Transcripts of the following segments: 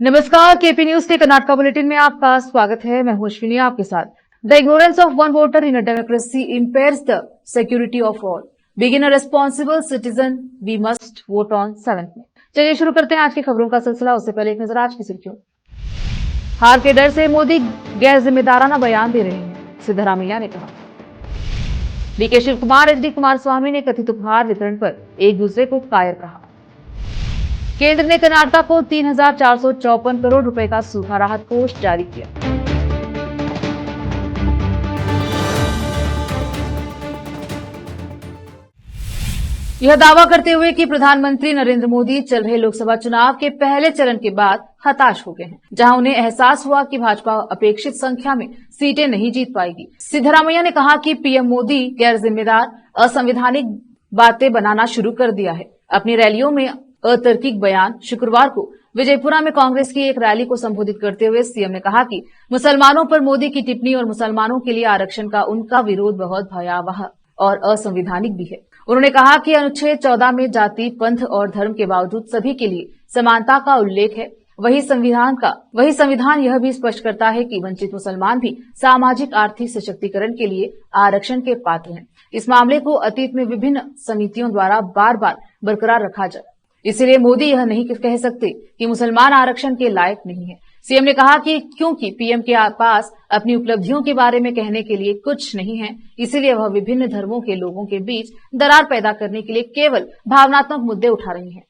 नमस्कार, KP news के Karnataka bulletin में आपका स्वागत है। मैं हूं अश्विनी आपके साथ। The ignorance of one voter in a democracy impairs the security of all. बिगिन a responsible citizen, we must vote on 7th में। चलिए शुरू करते हैं आज की खबरों का सिलसिला। उससे पहले एक नजर आज की सुर्खियों। हार के डर से मोदी गैर जिम्मेदाराना बयान दे रहे हैं, सिद्धरामैया ने कहा। डीके शिव कुमार, एचडी कुमारस्वामी ने कथित उपहार वितरण पर एक दूसरे को कायर कहा। केंद्र ने कर्नाटका को 3,454 करोड़ रुपए का सूखा राहत कोष जारी किया। यह दावा करते हुए कि प्रधानमंत्री नरेंद्र मोदी चल रहे लोकसभा चुनाव के पहले चरण के बाद हताश हो गए हैं, जहां उन्हें एहसास हुआ कि भाजपा अपेक्षित संख्या में सीटें नहीं जीत पाएगी। सिद्धरामैया ने कहा कि पीएम मोदी गैर जिम्मेदार, असंवैधानिक बातें बनाना शुरू कर दिया है। अपनी रैलियों में अतार्किक बयान। शुक्रवार को विजयपुरा में कांग्रेस की एक रैली को संबोधित करते हुए सीएम ने कहा कि मुसलमानों पर मोदी की टिप्पणी और मुसलमानों के लिए आरक्षण का उनका विरोध बहुत भयावह और असंवैधानिक भी है। उन्होंने कहा कि अनुच्छेद 14 में जाति, पंथ और धर्म के बावजूद सभी के लिए समानता का उल्लेख है। वही संविधान यह भी स्पष्ट करता है कि वंचित मुसलमान भी सामाजिक आर्थिक सशक्तिकरण के लिए आरक्षण के पात्र हैं। इस मामले को अतीत में विभिन्न समितियों द्वारा बार बार बरकरार रखा जाए, इसलिए मोदी यह नहीं कह सकते कि मुसलमान आरक्षण के लायक नहीं है। सीएम ने कहा कि क्योंकि पीएम के पास अपनी उपलब्धियों के बारे में कहने के लिए कुछ नहीं है, इसीलिए वह विभिन्न धर्मों के लोगों के बीच दरार पैदा करने के लिए केवल भावनात्मक मुद्दे उठा रहे हैं।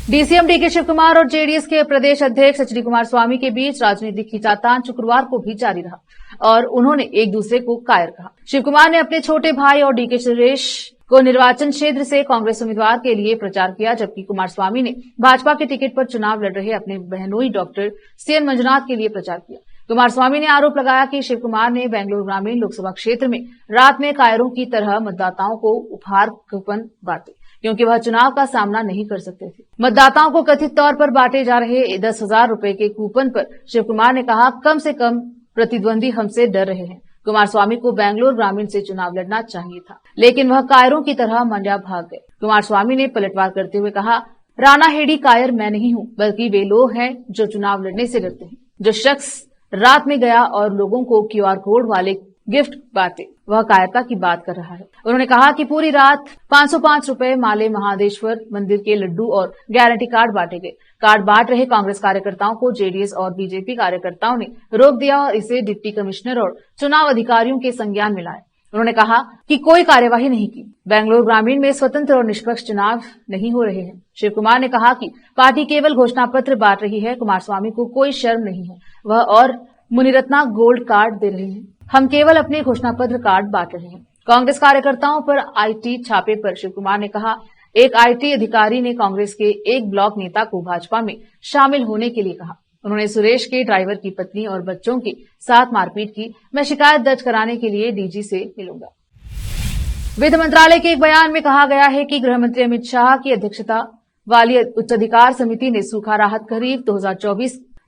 डीसीएम डीके शिव कुमार और जेडीएस के प्रदेश अध्यक्ष एचडी कुमारस्वामी के बीच राजनीतिक खींचातान शुक्रवार को भी जारी रहा और उन्होंने एक दूसरे को कायर कहा। शिव कुमार ने अपने छोटे भाई और डीके सुरेश को निर्वाचन क्षेत्र से कांग्रेस उम्मीदवार के लिए प्रचार किया, जबकि कुमारस्वामी ने भाजपा के टिकट पर चुनाव लड़ रहे अपने बहनोई डॉक्टर सीएन मंजुनाथ के लिए प्रचार किया। कुमारस्वामी ने आरोप लगाया कि शिव कुमार ने बेंगलुरु ग्रामीण लोकसभा क्षेत्र में रात में कायरों की तरह मतदाताओं को उपहार कूपन बांटे, क्योंकि वह चुनाव का सामना नहीं कर सकते थे। मतदाताओं को कथित तौर पर बांटे जा रहे 10,000 रुपए के कूपन पर शिव कुमार ने कहा, कम से कम प्रतिद्वंदी हमसे डर रहे हैं। कुमारस्वामी को बेंगलुरु ग्रामीण से चुनाव लड़ना चाहिए था, लेकिन वह कायरों की तरह मंड्या भाग गए। कुमारस्वामी ने पलटवार करते हुए कहा, राणा हेडी कायर मैं नहीं हूं, बल्कि वे लोग हैं जो चुनाव लड़ने से डरते हैं। जो शख्स रात में गया और लोगों को क्यूआर कोड वाले गिफ्ट बांटे, वह कायरता की बात कर रहा है। उन्होंने कहा कि पूरी रात 505 रुपए माले महादेश्वर मंदिर के लड्डू और गारंटी कार्ड बांटे गए। कार्ड बांट रहे कांग्रेस कार्यकर्ताओं को जेडीएस और बीजेपी कार्यकर्ताओं ने रोक दिया और इसे डिप्टी कमिश्नर और चुनाव अधिकारियों के संज्ञान में लाया। उन्होंने कहा कि कोई कार्यवाही नहीं की। बेंगलुरु ग्रामीण में स्वतंत्र और निष्पक्ष चुनाव नहीं हो रहे हैं। शिव कुमार ने कहा कि पार्टी केवल घोषणा पत्र बांट रही है, कुमारस्वामी को कोई शर्म नहीं है, वह और मुनिरत्ना गोल्ड कार्ड दे रहे हैं, हम केवल अपने घोषणा पत्र कार्ड बांट रहे हैं। कांग्रेस कार्यकर्ताओं पर आईटी छापे पर शिव कुमार ने कहा, एक आईटी अधिकारी ने कांग्रेस के एक ब्लॉक नेता को भाजपा में शामिल होने के लिए कहा। उन्होंने सुरेश के ड्राइवर की पत्नी और बच्चों के साथ मारपीट की। मैं शिकायत दर्ज कराने के लिए डीजी से मिलूंगा। वित्त मंत्रालय के एक बयान में कहा गया है कि गृह मंत्री अमित शाह की अध्यक्षता वाली उच्चाधिकार समिति ने सूखा राहत खरीफ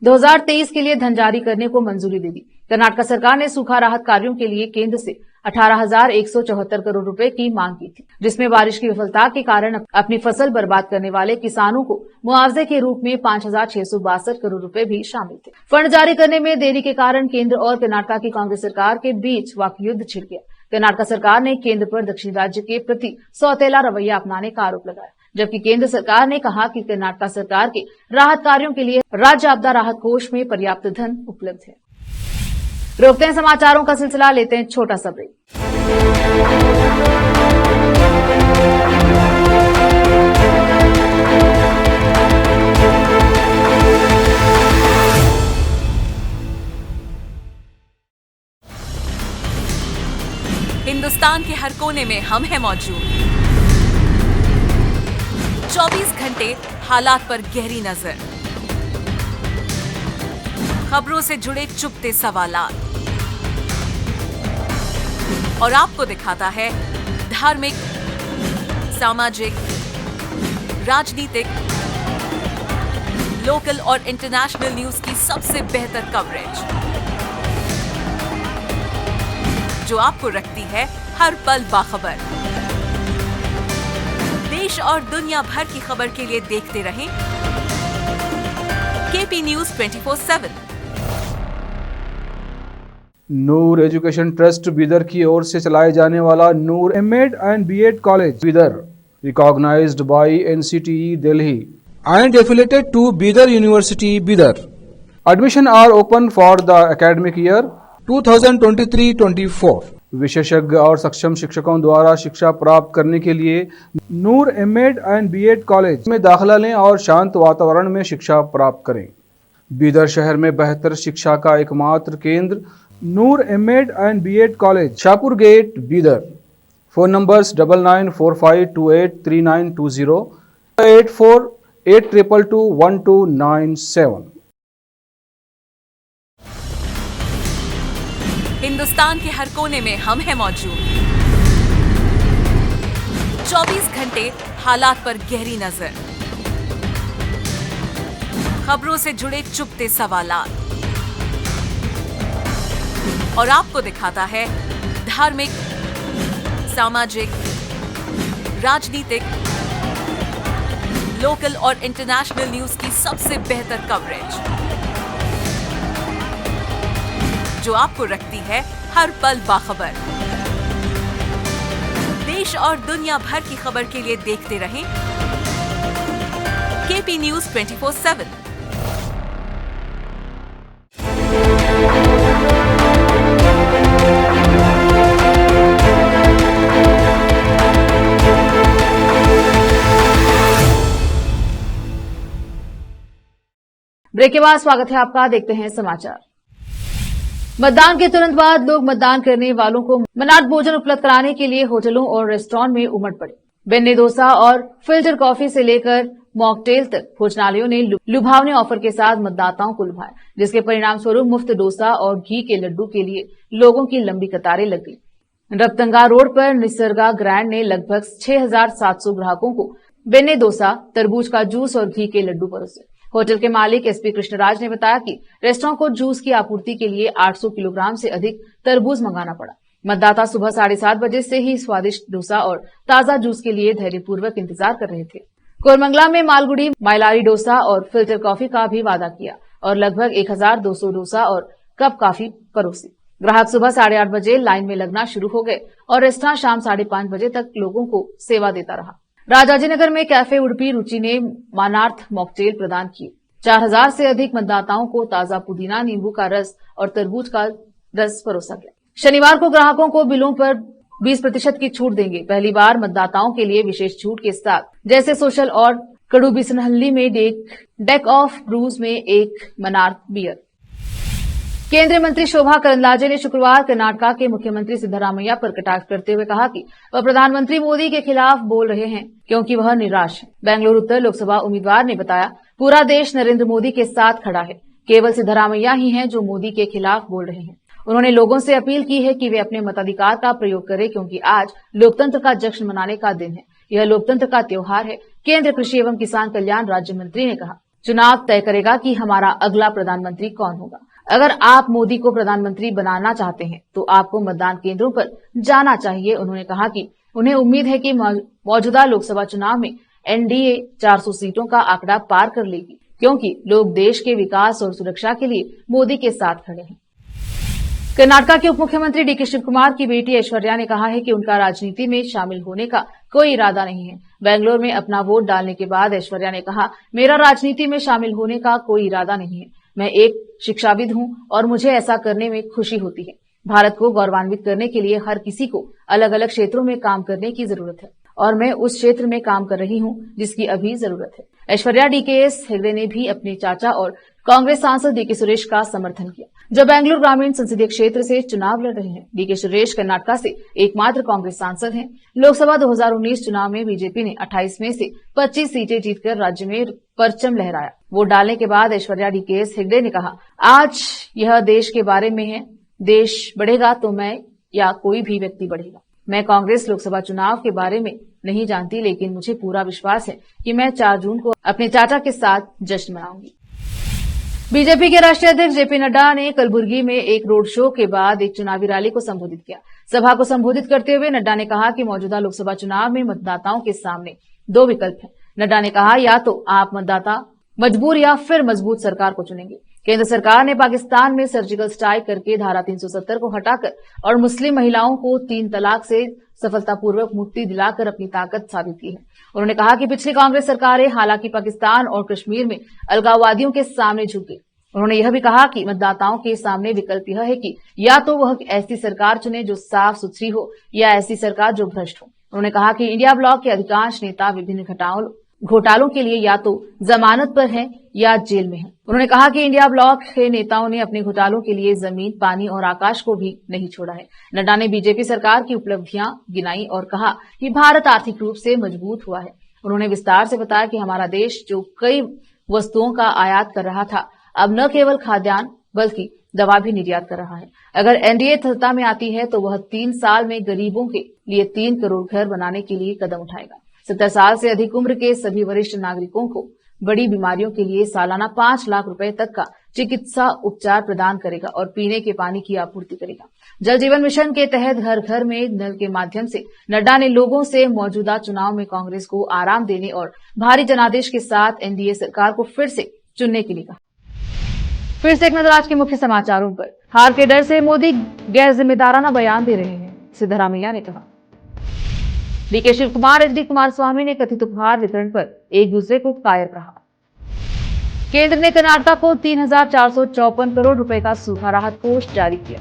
2023 के लिए धन जारी करने को मंजूरी दे दी। कर्नाटक सरकार ने सूखा राहत कार्यों के लिए केंद्र से 18,174 करोड़ रुपए की मांग की थी, जिसमें बारिश की विफलता के कारण अपनी फसल बर्बाद करने वाले किसानों को मुआवजे के रूप में 5,662 करोड़ रुपए भी शामिल थे। फंड जारी करने में देरी के कारण केंद्र और कर्नाटक की कांग्रेस सरकार के बीच वाकयुद्ध छिड़ गया। कर्नाटक सरकार ने केंद्र पर दक्षिणी राज्य के प्रति सौतेला रवैया अपनाने का आरोप लगाया, जबकि केंद्र सरकार ने कहा कि कर्नाटक सरकार के राहत कार्यों के लिए राज्य आपदा राहत कोष में पर्याप्त धन उपलब्ध है। रोकते हैं समाचारों का सिलसिला, लेते हैं छोटा सा ब्रेक। हिंदुस्तान के हर कोने में हम हैं मौजूद। 24 घंटे हालात पर गहरी नजर, खबरों से जुड़े चुपते सवालात और आपको दिखाता है धार्मिक, सामाजिक, राजनीतिक, लोकल और इंटरनेशनल न्यूज की सबसे बेहतर कवरेज, जो आपको रखती है हर पल बाखबर। देश और दुनिया भर की खबर के लिए देखते रहें KP News 24/7। Noor education trust Bidar की ओर से चलाए जाने वाला Noor MEd and BEd college Bidar, recognised by NCTE Delhi and affiliated to Bidar University Bidar. Admission are open for the academic year 2023-24. विशेषज्ञ और सक्षम शिक्षकों द्वारा शिक्षा प्राप्त करने के लिए नूर एमएड एंड बीएड कॉलेज में दाखिला लें और शांत वातावरण में शिक्षा प्राप्त करें। बीदर शहर में बेहतर शिक्षा का एकमात्र केंद्र Noor MEd and BEd college, Shahpur gate, Bidar. Phone numbers 9945283920, 8482221297। Hindustan के हर कोने में हम हैं मौजूद। 24 घंटे हालात पर गहरी नजर, खबरों से जुड़े चुपते सवालात, और आपको दिखाता है धार्मिक, सामाजिक, राजनीतिक, लोकल और इंटरनेशनल न्यूज की सबसे बेहतर कवरेज, जो आपको रखती है हर पल बाखबर। देश और दुनिया भर की खबर के लिए देखते रहें KP News 24/7। ब्रेक के बाद स्वागत है आपका। देखते हैं समाचार। मतदान के तुरंत बाद लोग मतदान करने वालों को मनाट भोजन उपलब्ध कराने के लिए होटलों और रेस्टोरेंट में उमड़ पड़े। बेन्ने डोसा और फिल्टर कॉफी से लेकर मॉकटेल तक भोजनालयों ने लुभावने ऑफर के साथ मतदाताओं को लुभाया, जिसके परिणाम स्वरूप मुफ्त डोसा और घी के लड्डू के लिए लोगों की लंबी कतारें लग गई। रतंगा रोड पर निसर्गा ग्रैंड ने लगभग 6,700 ग्राहकों को बेन्ने डोसा, तरबूज का जूस और घी के लड्डू परोसे। होटल के मालिक SP कृष्णराज ने बताया कि रेस्टोरेंट को जूस की आपूर्ति के लिए 800 किलोग्राम से अधिक तरबूज मंगाना पड़ा। मतदाता सुबह 7:30 बजे से ही स्वादिष्ट डोसा और ताजा जूस के लिए धैर्यपूर्वक इंतजार कर रहे थे। कोरमंगला में मालगुड़ी माइलारी डोसा और फिल्टर कॉफी का भी वादा किया और लगभग 1200 डोसा और कप कॉफी परोसी। ग्राहक सुबह 8:30 बजे लाइन में लगना शुरू हो गए और रेस्टोरेंट शाम 5:30 बजे तक लोगों को सेवा देता रहा। राजाजीनगर में कैफे उडुपी रुचि ने मानार्थ मॉकटेल प्रदान किए। 4000 से अधिक मतदाताओं को ताजा पुदीना, नींबू का रस और तरबूज का रस परोसा गया। शनिवार को ग्राहकों को बिलों पर 20% की छूट देंगे। पहली बार मतदाताओं के लिए विशेष छूट के साथ, जैसे सोशल और कड़ूबिसनहल्ली में डेक ऑफ ब्रूज में एक मनार्थ बियर। केंद्रीय मंत्री शोभा करंदलाजे ने शुक्रवार कर्नाटका के मुख्यमंत्री सिद्धरामैया पर कटाक्ष करते हुए कहा कि वह प्रधानमंत्री मोदी के खिलाफ बोल रहे हैं क्योंकि वह निराश है। बेंगलुरु उत्तर लोकसभा उम्मीदवार ने बताया, पूरा देश नरेंद्र मोदी के साथ खड़ा है, केवल सिद्धरामैया ही हैं जो मोदी के खिलाफ बोल रहे हैं। उन्होंने लोगों से अपील की है कि वे अपने मताधिकार का प्रयोग करें क्योंकि आज लोकतंत्र का जश्न मनाने का दिन है। यह लोकतंत्र का त्योहार है। केंद्रीय कृषि एवं किसान कल्याण राज्य मंत्री ने कहा, चुनाव तय करेगा कि हमारा अगला प्रधानमंत्री कौन होगा। अगर आप मोदी को प्रधानमंत्री बनाना चाहते हैं तो आपको मतदान केंद्रों पर जाना चाहिए। उन्होंने कहा कि उन्हें उम्मीद है कि मौजूदा लोकसभा चुनाव में NDA 400 सीटों का आंकड़ा पार कर लेगी क्योंकि लोग देश के विकास और सुरक्षा के लिए मोदी के साथ खड़े हैं। कर्नाटका के उप मुख्यमंत्री DK शिवकुमार की बेटी ऐश्वर्या ने कहा है कि उनका राजनीति में शामिल होने का कोई इरादा नहीं है। बेंगलोर में अपना वोट डालने के बाद ऐश्वर्या ने कहा, मेरा राजनीति में शामिल होने का कोई इरादा नहीं है। मैं एक शिक्षाविद हूं और मुझे ऐसा करने में खुशी होती है। भारत को गौरवान्वित करने के लिए हर किसी को अलग अलग क्षेत्रों में काम करने की जरूरत है और मैं उस क्षेत्र में काम कर रही हूं जिसकी अभी जरूरत है। ऐश्वर्या DKS हेगड़े ने भी अपने चाचा और कांग्रेस सांसद DK सुरेश का समर्थन किया, जो बेंगलुरु ग्रामीण संसदीय क्षेत्र से चुनाव लड़ रहे हैं। DK सुरेश कर्नाटका से एकमात्र कांग्रेस सांसद हैं। लोकसभा 2019 चुनाव में बीजेपी ने 28 में से 25 सीटें जीतकर राज्य में परचम लहराया। वोट डालने के बाद ऐश्वर्या DKS हेगड़े ने कहा, आज यह देश के बारे में है। देश बढ़ेगा तो मैं या कोई भी व्यक्ति बढ़ेगा। मैं कांग्रेस लोकसभा चुनाव के बारे में नहीं जानती, लेकिन मुझे पूरा विश्वास है कि मैं 4 जून को अपने चाचा के साथ जश्न मनाऊंगी। बीजेपी के राष्ट्रीय अध्यक्ष JP नड्डा ने कलबुर्गी में एक रोड शो के बाद एक चुनावी रैली को संबोधित किया। सभा को संबोधित करते हुए नड्डा ने कहा कि मौजूदा लोकसभा चुनाव में मतदाताओं के सामने 2 विकल्प हैं। नड्डा ने कहा, या तो आप मतदाता मजबूर या फिर मजबूत सरकार को चुनेंगे। केंद्र सरकार ने पाकिस्तान में सर्जिकल स्ट्राइक करके धारा 370 को हटाकर और मुस्लिम महिलाओं को 3 तलाक से सफलतापूर्वक मुक्ति दिलाकर अपनी ताकत साबित की है। उन्होंने कहा कि पिछली कांग्रेस सरकारें हालांकि पाकिस्तान और कश्मीर में अलगाववादियों के सामने झुकी। उन्होंने यह भी कहा कि मतदाताओं के सामने विकल्प यह है कि या तो वह ऐसी सरकार चुने जो साफ सुथरी हो या ऐसी सरकार जो भ्रष्ट हो। उन्होंने कहा कि इंडिया ब्लॉक के अधिकांश नेता विभिन्न घोटालों के लिए या तो जमानत पर हैं या जेल में हैं। उन्होंने कहा कि इंडिया ब्लॉक के नेताओं ने अपने घोटालों के लिए जमीन, पानी और आकाश को भी नहीं छोड़ा है। नड्डा ने बीजेपी सरकार की उपलब्धियां गिनाई और कहा कि भारत आर्थिक रूप से मजबूत हुआ है। उन्होंने विस्तार से बताया कि हमारा देश जो कई वस्तुओं का आयात कर रहा था, अब न केवल खाद्यान्न बल्कि दवा भी निर्यात कर रहा है। अगर एनडीए सत्ता में आती है तो वह 3 साल में गरीबों के लिए 3 करोड़ घर बनाने के लिए कदम उठाएगा। 70 साल से अधिक उम्र के सभी वरिष्ठ नागरिकों को बड़ी बीमारियों के लिए सालाना 5 लाख रुपए तक का चिकित्सा उपचार प्रदान करेगा और पीने के पानी की आपूर्ति करेगा। जल जीवन मिशन के तहत घर घर में नल के माध्यम से नड्डा ने लोगों से मौजूदा चुनाव में कांग्रेस को आराम देने और भारी जनादेश के साथ एनडीए सरकार को फिर से चुनने के लिए कहा। फिर से एक नजर आज के मुख्य समाचारों पर। हार के डर से मोदी गैर जिम्मेदाराना बयान दे रहे हैं, सिद्धरामैया ने कहा। डीके शिव कुमार, एचडी कुमारस्वामी ने कथित उपहार वितरण पर एक दूसरे को कायर कहा। केंद्र ने कर्नाटक को 3,454 करोड़ रुपए का सूखा राहत कोष जारी किया।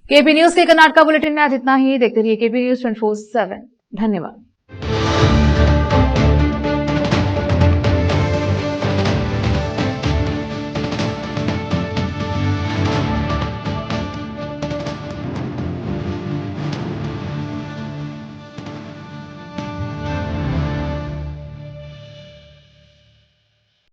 केपी न्यूज के कर्नाटक बुलेटिन में आज इतना ही। देखते रहिए केपी न्यूज 24/7। धन्यवाद।